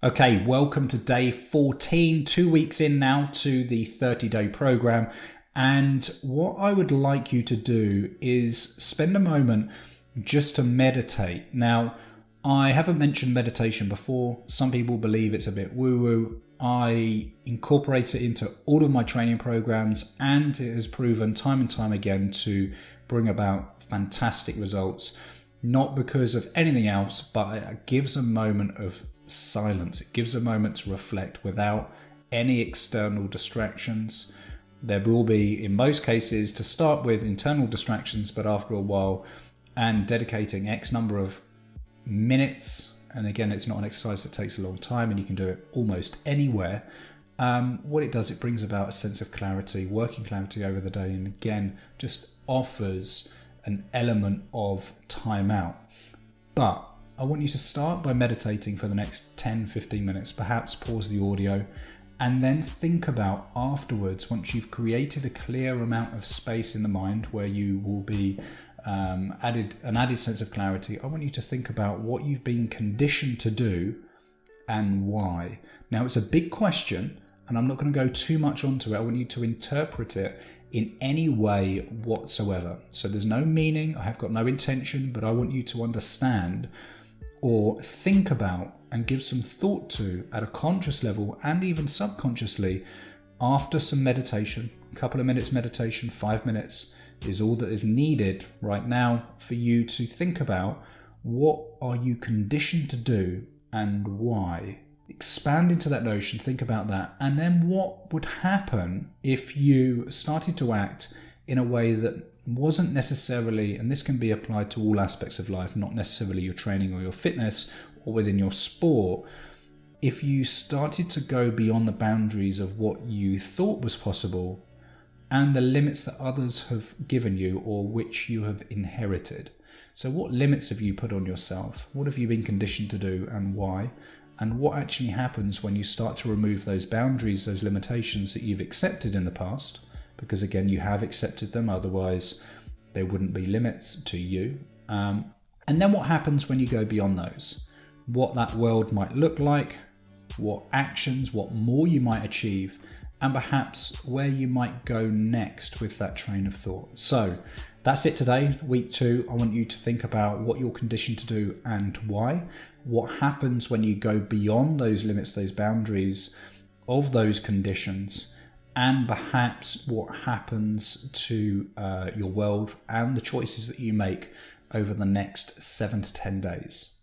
Okay, welcome to day 14, 2 weeks in now to the 30-day program. And what I would like you to do is spend a moment just to meditate. Now, I haven't mentioned meditation before. Some people believe it's a bit woo-woo. I incorporate it into all of my training programs, and it has proven time and time again to bring about fantastic results. Not because of anything else, but it gives a moment of silence. It gives a moment to reflect without any external distractions. There will be, in most cases, to start with, internal distractions, but after a while, and dedicating X number of minutes, and again, it's not an exercise that takes a long time, and you can do it almost anywhere. What it does, it brings about a sense of clarity, working clarity over the day, and again, just offers an element of time out. But I want you to start by meditating for the next 10-15 minutes, perhaps pause the audio, and then think about afterwards, once you've created a clear amount of space in the mind where you will be an added sense of clarity. I want you to think about what you've been conditioned to do and why. Now, it's a big question, and I'm not going to go too much onto it. I want you to interpret it in any way whatsoever. So there's no meaning, I have got no intention, but I want you to understand or think about and give some thought to at a conscious level and even subconsciously after some meditation. A couple of minutes meditation, 5 minutes is all that is needed right now for you to think about what are you conditioned to do and why. Expand into that notion, think about that, and then what would happen if you started to act in a way that wasn't necessarily, and this can be applied to all aspects of life, not necessarily your training or your fitness or within your sport. If you started to go beyond the boundaries of what you thought was possible and the limits that others have given you or which you have inherited. So what limits have you put on yourself? What have you been conditioned to do and why? And what actually happens when you start to remove those boundaries, those limitations that you've accepted in the past? Because again, you have accepted them, otherwise there wouldn't be limits to you. And then what happens when you go beyond those? What that world might look like, what actions, what more you might achieve, and perhaps where you might go next with that train of thought. So that's it today, week 2. I want you to think about what you're conditioned to do and why. What happens when you go beyond those limits, those boundaries of those conditions, and perhaps what happens to your world and the choices that you make over the next 7 to 10 days.